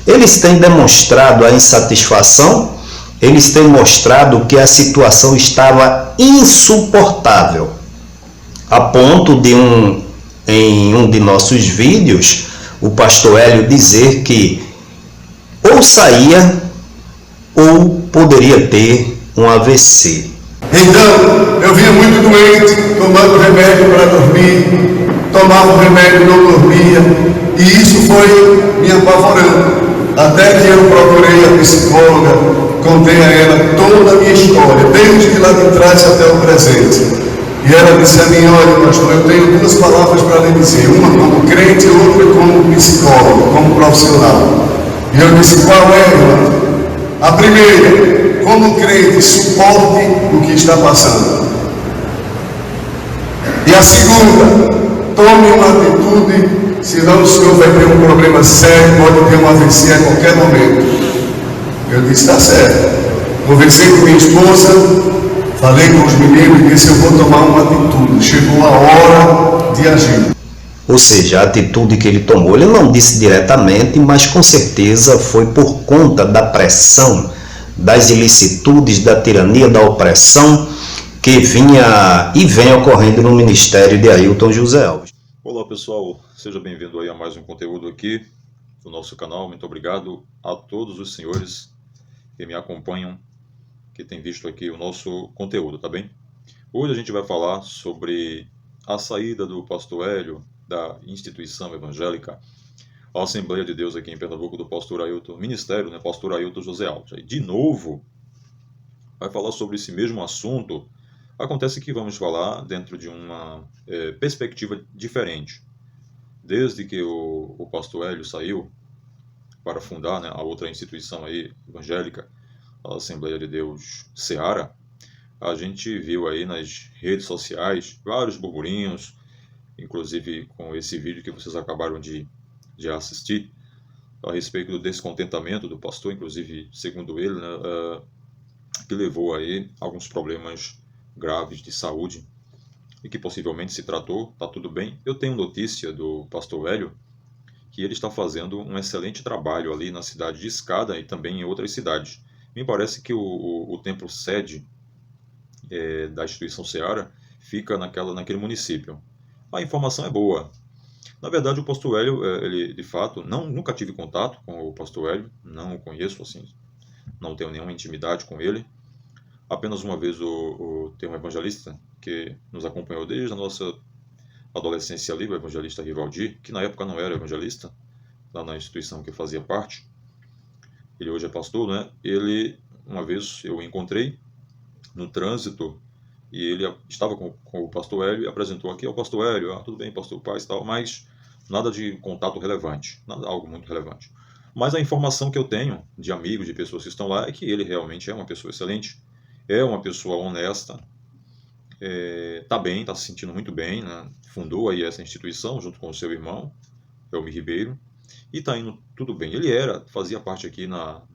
eles têm demonstrado a insatisfação, eles têm mostrado que a situação estava insuportável, a ponto de em um de nossos vídeos, o pastor Hélio dizer que ou saía ou poderia ter um AVC. Então, eu vinha muito doente, tomando remédio para dormir, tomava o remédio, não dormia, e isso foi me apavorando. Até que eu procurei a psicóloga, contei a ela toda a minha história, desde lá de trás até o presente. E ela disse a mim: olha, pastor, eu tenho duas palavras para lhe dizer, uma como crente e outra como psicólogo, como profissional. E eu disse: qual é, irmã? A primeira: como crente, suporte o que está passando. E a segunda: tome uma atitude, senão o senhor vai ter um problema sério, pode ter um AVC a qualquer momento. Eu disse: está certo. Conversei com minha esposa, falei com os meninos e disse: eu vou tomar uma atitude. Chegou a hora de agir. Ou seja, a atitude que ele tomou, ele não disse diretamente, mas com certeza foi por conta da pressão, das ilicitudes, da tirania, da opressão que vinha e vem ocorrendo no ministério de Ailton José Alves. Olá pessoal, seja bem-vindo aí a mais um conteúdo aqui do nosso canal. Muito obrigado a todos os senhores que me acompanham, que têm visto aqui o nosso conteúdo, tá bem? Hoje a gente vai falar sobre a saída do pastor Hélio da instituição evangélica, a Assembleia de Deus aqui em Pernambuco, do pastor Ailton, ministério, né, pastor Ailton José Alves. Aí, de novo, vai falar sobre esse mesmo assunto. Acontece que vamos falar dentro de uma perspectiva diferente. Desde que o pastor Hélio saiu para fundar, né, a outra instituição aí, evangélica, a Assembleia de Deus Ceará, a gente viu aí nas redes sociais vários burburinhos, inclusive com esse vídeo que vocês acabaram de assistir, a respeito do descontentamento do pastor, inclusive, segundo ele, né, que levou aí alguns problemas graves de saúde e que possivelmente se tratou, está tudo bem. Eu tenho notícia do pastor Hélio que ele está fazendo um excelente trabalho ali na cidade de Escada e também em outras cidades. Me parece que o templo sede da instituição Ceará fica naquele município. A informação é boa. Na verdade, o pastor Hélio, ele de fato, nunca tive contato com o pastor Hélio, não o conheço, assim, não tenho nenhuma intimidade com ele. Apenas uma vez tem um evangelista que nos acompanhou desde a nossa adolescência ali, o evangelista Rivaldi, que na época não era evangelista, lá na instituição que eu fazia parte. Ele hoje é pastor, né? Ele, uma vez eu o encontrei no trânsito, e ele estava com o pastor Hélio e apresentou aqui ao pastor Hélio: tudo bem, pastor Paz e tal, mas nada de contato relevante, nada, algo muito relevante. Mas a informação que eu tenho de amigos, de pessoas que estão lá, é que ele realmente é uma pessoa excelente, é uma pessoa honesta, está bem, está se sentindo muito bem, né? Fundou aí essa instituição junto com o seu irmão, Elmi Ribeiro, e está indo tudo bem. Ele fazia parte aqui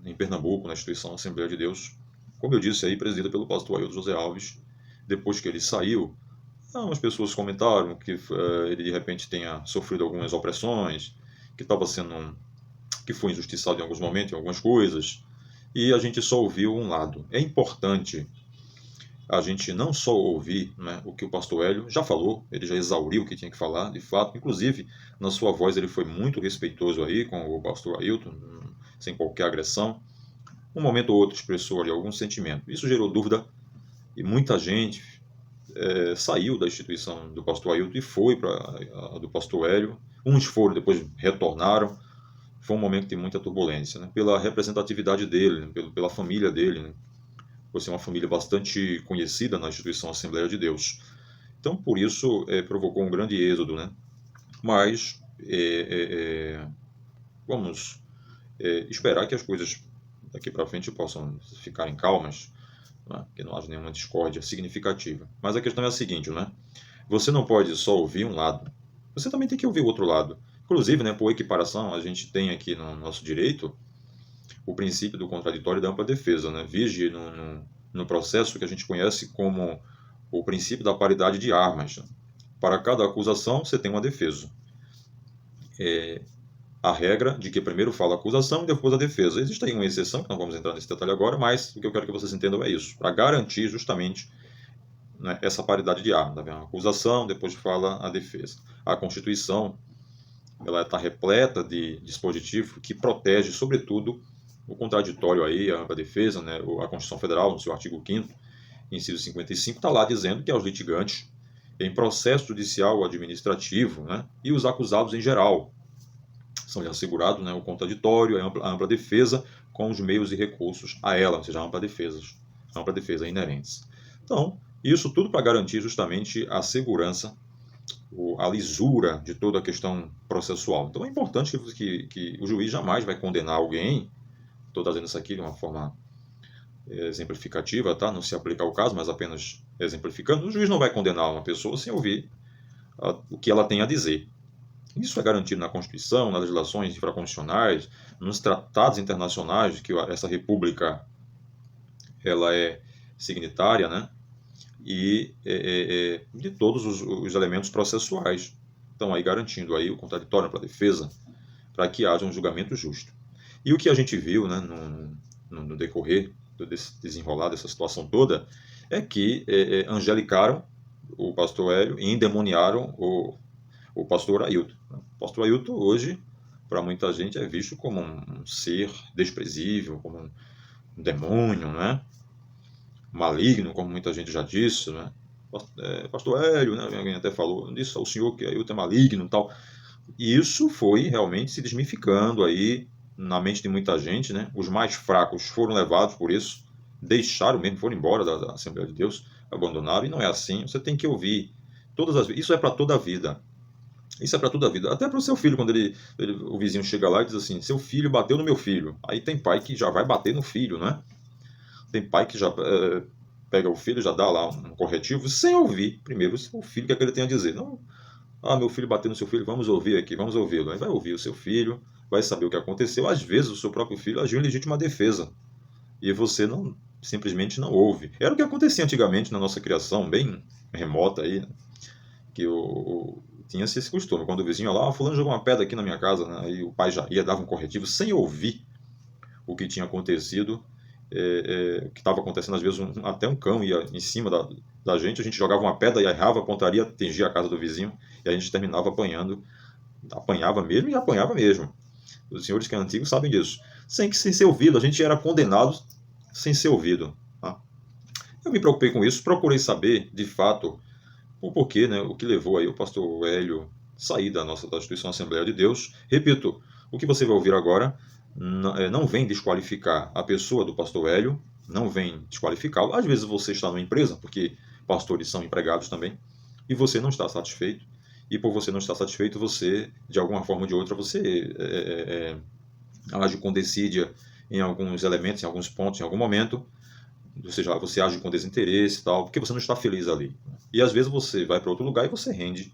em Pernambuco, na instituição Assembleia de Deus, como eu disse aí, presidida pelo pastor Ailton José Alves. Depois que ele saiu, algumas pessoas comentaram que ele de repente tenha sofrido algumas opressões, que foi injustiçado em alguns momentos, em algumas coisas, e a gente só ouviu um lado. É importante a gente não só ouvir, né, o que o pastor Hélio já falou, ele já exauriu o que tinha que falar, de fato, inclusive na sua voz ele foi muito respeitoso aí com o pastor Ailton, sem qualquer agressão. Um momento ou outro expressou ali algum sentimento. Isso gerou dúvida e muita gente saiu da instituição do pastor Ailton e foi para a do pastor Hélio. Uns foram, depois retornaram. Foi um momento de muita turbulência, né? Pela representatividade dele, né? Pela família dele, né? Por ser uma família bastante conhecida na instituição Assembleia de Deus. Então, por isso, provocou um grande êxodo, né? Mas vamos esperar que as coisas daqui para frente possam ficarem calmas, né? Que não haja nenhuma discórdia significativa. Mas a questão é a seguinte, né? Você não pode só ouvir um lado, você também tem que ouvir o outro lado. Inclusive, né, por equiparação, a gente tem aqui no nosso direito o princípio do contraditório e da ampla defesa, né? Vige no processo que a gente conhece como o princípio da paridade de armas. Para cada acusação, você tem uma defesa. a regra de que primeiro fala a acusação e depois a defesa. Existe aí uma exceção, que não vamos entrar nesse detalhe agora, mas o que eu quero que vocês entendam é isso, para garantir justamente, né, essa paridade de arma. Tá vendo? A acusação, depois fala a defesa. A Constituição, ela está repleta de dispositivo que protege, sobretudo, o contraditório aí, a defesa, né, a Constituição Federal, no seu artigo 5º, inciso 55, está lá dizendo que aos litigantes em processo judicial ou administrativo, né, e os acusados em geral, são assegurados, né, o contraditório, a ampla defesa, com os meios e recursos a ela, ou seja, a ampla defesa inerentes. Então, isso tudo para garantir justamente a segurança, a lisura de toda a questão processual. Então é importante que o juiz jamais vai condenar alguém. Estou trazendo isso aqui de uma forma exemplificativa, tá? Não se aplica ao caso, mas apenas exemplificando. O juiz não vai condenar uma pessoa sem ouvir o que ela tem a dizer. Isso é garantido na Constituição, nas legislações infraconstitucionais, nos tratados internacionais que essa república ela é signatária, né? E de todos os elementos processuais. Então, aí garantindo aí o contraditório para a defesa, para que haja um julgamento justo. E o que a gente viu, né, no decorrer desse desenrolar dessa situação toda, é que angelicaram o pastor Hélio e endemoniaram o pastor Ailton. O pastor Ailton hoje, para muita gente, é visto como um ser desprezível, como um demônio, né? Maligno, como muita gente já disse, né? Pastor Hélio, né? Alguém até falou, disse ao senhor que Ailton é maligno e tal. E isso foi realmente se desmificando aí na mente de muita gente, né? Os mais fracos foram levados por isso, deixaram mesmo, foram embora da Assembleia de Deus, abandonaram, e não é assim. Você tem que ouvir todas as vezes. Isso é para toda a vida. Isso é para toda a vida. Até para o seu filho, quando o vizinho chega lá e diz assim, seu filho bateu no meu filho. Aí tem pai que já vai bater no filho, né? Tem pai que já pega o filho, já dá lá um corretivo, sem ouvir primeiro o filho, o que ele tem a dizer. Não, meu filho bateu no seu filho, vamos ouvir aqui, vamos ouvi-lo. Aí vai ouvir o seu filho, vai saber o que aconteceu. Às vezes o seu próprio filho agiu em legítima defesa e você simplesmente não ouve. Era o que acontecia antigamente na nossa criação, bem remota aí, né? Que tinha-se esse costume, quando o vizinho ia lá, fulano jogou uma pedra aqui na minha casa, né? Aí o pai já ia, dava um corretivo sem ouvir o que tinha acontecido, o que estava acontecendo. Às vezes até um cão ia em cima da gente, a gente jogava uma pedra e errava a pontaria, atingia a casa do vizinho, e a gente terminava apanhava mesmo e apanhava mesmo. Os senhores que são antigos sabem disso. Sem ser ouvido, a gente era condenado sem ser ouvido. Tá? Eu me preocupei com isso, procurei saber, de fato, o porquê, né, o que levou aí o pastor Hélio sair da instituição Assembleia de Deus. Repito, o que você vai ouvir agora não vem desqualificar a pessoa do pastor Hélio, não vem desqualificá-lo. Às vezes você está numa empresa, porque pastores são empregados também, e você não está satisfeito, e por você não estar satisfeito, você, de alguma forma ou de outra, você age com desídia em alguns elementos, em alguns pontos, em algum momento, ou seja, você age com desinteresse e tal, porque você não está feliz ali. E às vezes você vai para outro lugar e você rende,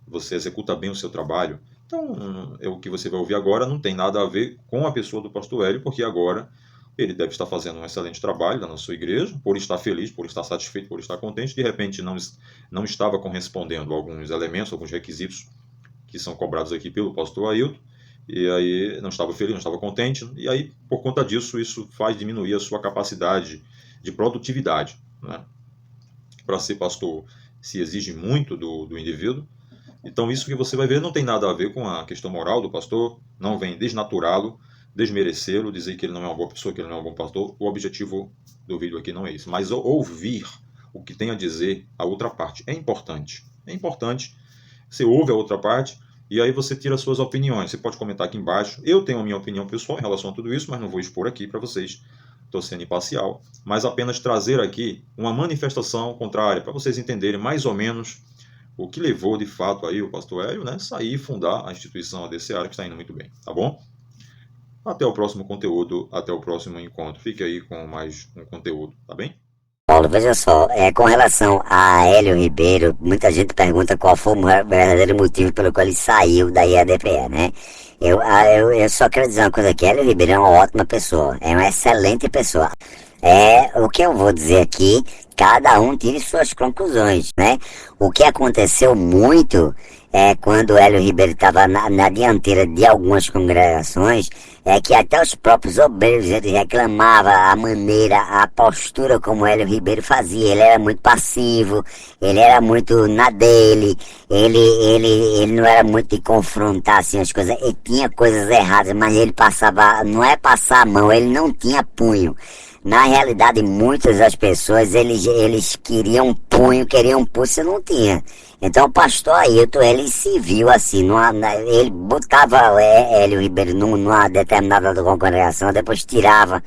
você executa bem o seu trabalho. Então, o que você vai ouvir agora não tem nada a ver com a pessoa do pastor Hélio, porque agora ele deve estar fazendo um excelente trabalho lá na sua igreja, por estar feliz, por estar satisfeito, por estar contente. De repente não estava correspondendo a alguns elementos, alguns requisitos que são cobrados aqui pelo pastor Ailton, e aí não estava feliz, não estava contente, e aí por conta disso, isso faz diminuir a sua capacidade de produtividade, né? Para ser pastor se exige muito do indivíduo. Então isso que você vai ver não tem nada a ver com a questão moral do pastor, não vem desnaturá-lo, desmerecê-lo, dizer que ele não é uma boa pessoa, que ele não é um bom pastor. O objetivo do vídeo aqui não é isso, mas ouvir o que tem a dizer a outra parte. É importante, você ouve a outra parte e aí você tira as suas opiniões. Você pode comentar aqui embaixo. Eu tenho a minha opinião pessoal em relação a tudo isso, mas não vou expor aqui para vocês. Estou sendo imparcial, mas apenas trazer aqui uma manifestação contrária, para vocês entenderem mais ou menos o que levou de fato aí o pastor Hélio, né, sair e fundar a instituição ADCEAR, que está indo muito bem, tá bom? Até o próximo conteúdo, até o próximo encontro. Fique aí com mais um conteúdo, tá bem? Paulo, veja só, com relação a Hélio Ribeiro, muita gente pergunta qual foi o verdadeiro motivo pelo qual ele saiu da IADPE, né? Eu só quero dizer uma coisa aqui, Hélio Ribeiro é uma ótima pessoa, é uma excelente pessoa. O que eu vou dizer aqui, cada um tire suas conclusões, né? O que aconteceu muito quando o Hélio Ribeiro estava na dianteira de algumas congregações, que até os próprios obreiros eles reclamavam a maneira, a postura como o Hélio Ribeiro fazia. Ele era muito passivo, ele era muito na dele, ele não era muito de confrontar assim as coisas. Ele tinha coisas erradas, mas ele passava, não é passar a mão, ele não tinha punho. Na realidade, muitas das pessoas, eles queriam pulso, não tinha. Então o pastor Ailton, ele se viu assim, ele botava Hélio Ribeiro numa determinada congregação, depois tirava,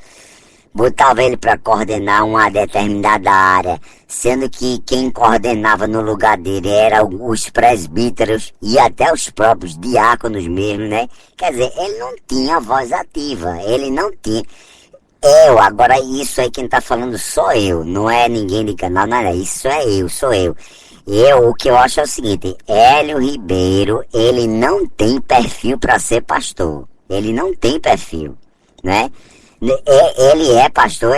botava ele para coordenar uma determinada área, sendo que quem coordenava no lugar dele eram os presbíteros e até os próprios diáconos mesmo, né? Quer dizer, ele não tinha voz ativa, ele não tinha... Agora isso aí quem tá falando sou eu, não é ninguém de canal, não é isso, sou eu. O que eu acho é o seguinte, Hélio Ribeiro, ele não tem perfil para ser pastor, ele não tem perfil, né? Ele é pastor,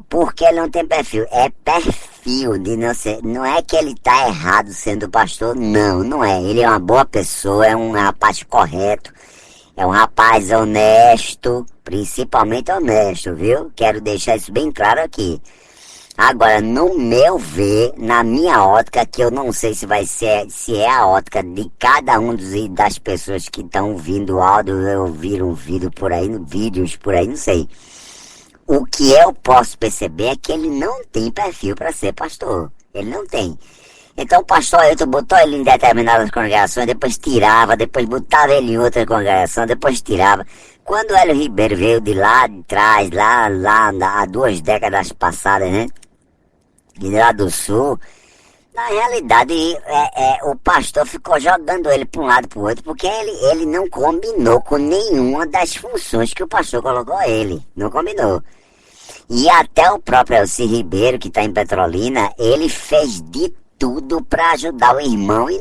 porque ele não tem perfil, é perfil de não ser, não é que ele tá errado sendo pastor, não é, ele é uma boa pessoa, é um rapaz correto, é um rapaz honesto, principalmente honesto, viu? Quero deixar isso bem claro aqui. Agora, no meu ver, na minha ótica, que eu não sei se é a ótica de cada um das pessoas que estão ouvindo áudio, ouviram vídeos por aí, não sei. O que eu posso perceber é que ele não tem perfil para ser pastor. Ele não tem. Então o pastor Ailton botou ele em determinadas congregações, depois tirava, depois botava ele em outra congregação, depois tirava. Quando o Hélio Ribeiro veio de lá de trás, lá há 2 décadas passadas, né? De lá do sul, na realidade o pastor ficou jogando ele para um lado e para o outro, porque ele não combinou com nenhuma das funções que o pastor colocou ele, não combinou. E até o próprio Elci Ribeiro, que está em Petrolina, ele fez de tudo para ajudar o irmão e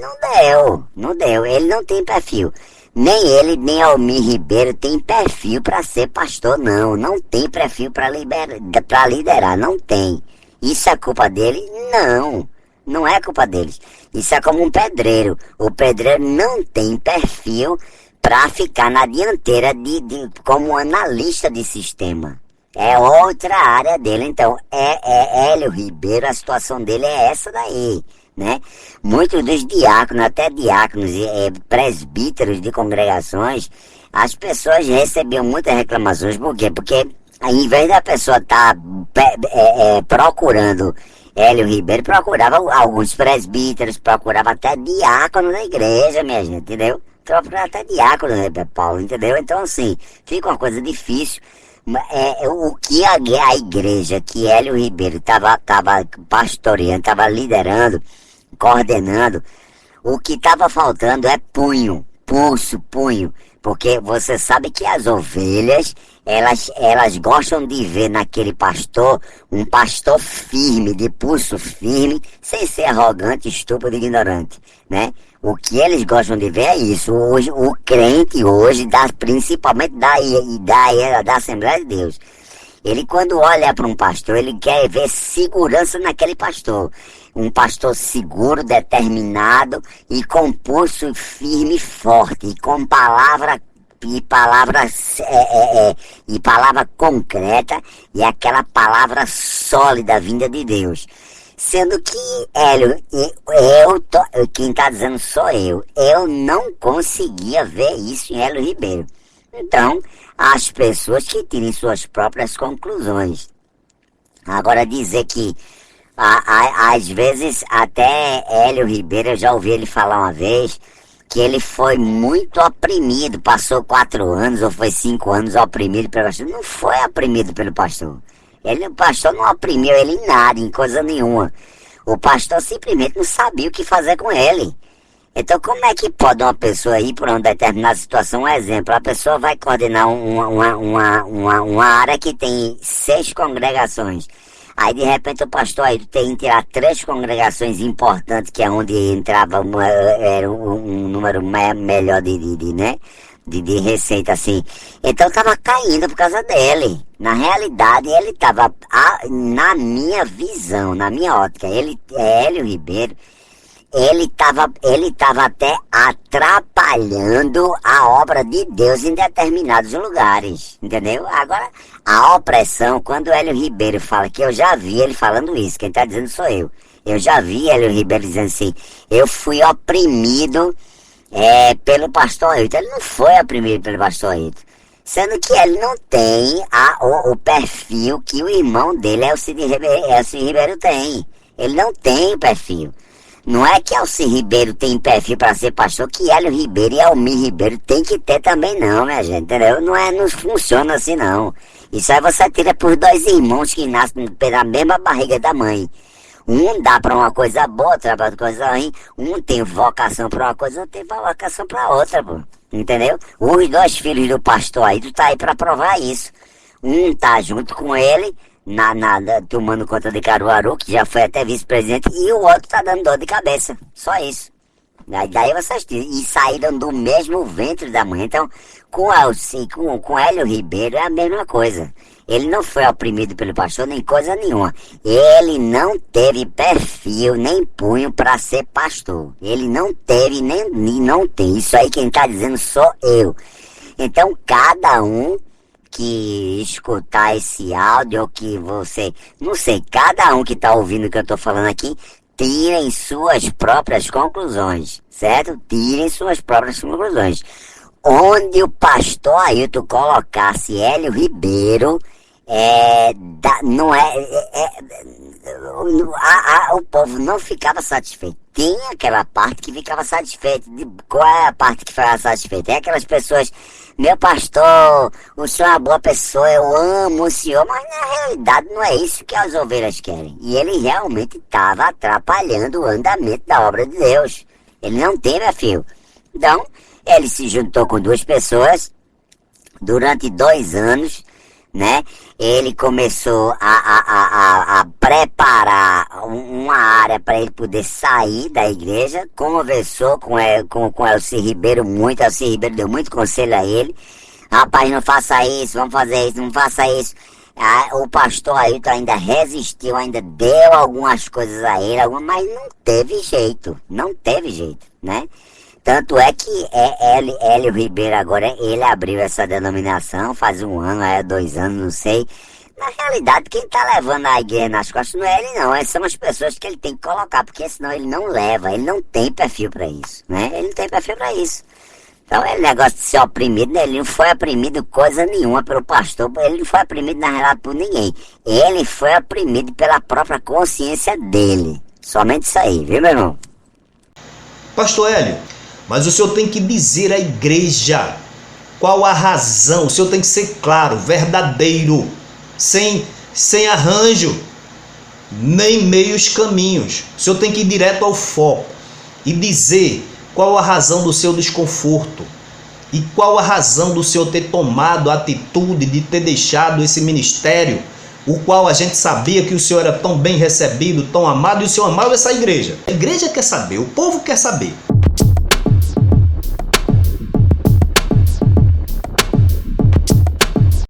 não deu, ele não tem perfil. Nem ele, nem Almir Ribeiro tem perfil para ser pastor, não tem perfil para liderar, não tem. Isso é culpa dele? Não é culpa deles. Isso é como um pedreiro. O pedreiro não tem perfil para ficar na dianteira como analista de sistema. É outra área dele. Então, Hélio Ribeiro, a situação dele é essa daí, né? Muitos dos diáconos, até diáconos e presbíteros de congregações, as pessoas recebiam muitas reclamações. Por quê? Porque ao invés da pessoa estar procurando Hélio Ribeiro, procurava alguns presbíteros, procurava até diácono da igreja, minha gente, entendeu? Procurava até diácono, né, Paulo, entendeu? Então, assim, fica uma coisa difícil. O que a igreja que Hélio Ribeiro estava pastoreando, estava liderando, coordenando, o que estava faltando é punho, porque você sabe que as ovelhas, elas gostam de ver naquele pastor, um pastor firme, de pulso firme, sem ser arrogante, estúpido e ignorante, né? O que eles gostam de ver é isso. Hoje, o crente hoje, principalmente da Assembleia de Deus, ele quando olha para um pastor, ele quer ver segurança naquele pastor. Um pastor seguro, determinado e com pulso firme e forte, e com palavra concreta e aquela palavra sólida vinda de Deus. Sendo que, Hélio, quem está dizendo sou eu não conseguia ver isso em Hélio Ribeiro. Então, as pessoas que tirem suas próprias conclusões. Agora, dizer que, às vezes, até Hélio Ribeiro, eu já ouvi ele falar uma vez, que ele foi muito oprimido, passou 4 anos ou foi 5 anos oprimido pelo pastor. Não foi oprimido pelo pastor. O pastor não oprimiu ele em nada, em coisa nenhuma. O pastor simplesmente não sabia o que fazer com ele. Então, como é que pode uma pessoa ir para uma determinada situação? Um exemplo, a pessoa vai coordenar uma área que tem 6 congregações. Aí, de repente, o pastor aí tem que tirar 3 congregações importantes, que é onde entrava era um número melhor de receita, assim. Então, estava caindo por causa dele. Na realidade, ele estava, na minha visão, na minha ótica, Hélio Ribeiro, ele tava até atrapalhando a obra de Deus em determinados lugares, entendeu? Agora, a opressão, quando o Hélio Ribeiro fala, que eu já vi ele falando isso, quem tá dizendo sou eu. Eu já vi Hélio Ribeiro dizendo assim, eu fui oprimido pelo pastor Ailton. Ele não foi oprimido pelo pastor Ailton. Sendo que ele não tem o perfil que o irmão dele, Elci Ribeiro, tem. Ele não tem o perfil. Não é que Elci Ribeiro tem perfil para ser pastor, que Hélio Ribeiro e Almir Ribeiro tem que ter também não, minha gente, entendeu? Não funciona assim não. Isso aí você tira por dois irmãos que nascem pela mesma barriga da mãe. Um dá pra uma coisa boa, outro dá pra outra coisa ruim. Um tem vocação pra uma coisa, outro tem vocação pra outra, pô. Entendeu? Os dois filhos do pastor aí, tu tá aí pra provar isso. Um tá junto com ele, tomando conta de Caruaru, que já foi até vice-presidente, e o outro tá dando dor de cabeça. Só isso. Daí vocês tiram. E saíram do mesmo ventre da mãe. Então, com Hélio Ribeiro é a mesma coisa. Ele não foi oprimido pelo pastor, nem coisa nenhuma. Ele não teve perfil, nem punho para ser pastor. Ele não teve, nem não tem. Isso aí quem tá dizendo sou eu. Então, cada um que escutar esse áudio, ou que você... Não sei, cada um que tá ouvindo o que eu tô falando aqui, tirem suas próprias conclusões, certo? Tirem suas próprias conclusões. Onde o pastor Ailton colocasse Hélio Ribeiro... o povo não ficava satisfeito. Tem aquela parte que ficava satisfeita. Qual é a parte que ficava satisfeita? É aquelas pessoas, meu pastor, o senhor é uma boa pessoa, eu amo o senhor, mas na realidade não é isso que as ovelhas querem. E ele realmente estava atrapalhando o andamento da obra de Deus. Ele não tem perfil. Então, ele se juntou com duas pessoas durante 2 anos, né? Ele começou a preparar uma área para ele poder sair da igreja, conversou com Elci Ribeiro muito, Elci Ribeiro deu muito conselho a ele, rapaz, não faça isso, vamos fazer isso, não faça isso. O pastor Ailton ainda resistiu, ainda deu algumas coisas a ele, mas não teve jeito, né? Tanto é que Hélio Ribeiro agora, ele abriu essa denominação faz 1 ano, 2 anos, não sei. Na realidade, quem tá levando a igreja nas costas não é ele não, são as pessoas que ele tem que colocar, porque senão ele não leva, ele não tem perfil para isso, né? Ele não tem perfil para isso. Então, ele negócio de ser oprimido, ele não foi oprimido coisa nenhuma pelo pastor, ele não foi oprimido na realidade por ninguém. Ele foi oprimido pela própria consciência dele. Somente isso aí, viu, meu irmão? Pastor Hélio, mas o senhor tem que dizer à igreja qual a razão. O senhor tem que ser claro, verdadeiro, sem arranjo, nem meios caminhos. O senhor tem que ir direto ao foco e dizer qual a razão do seu desconforto e qual a razão do senhor ter tomado a atitude de ter deixado esse ministério, o qual a gente sabia que o senhor era tão bem recebido, tão amado, e o senhor amava essa igreja. A igreja quer saber, o povo quer saber.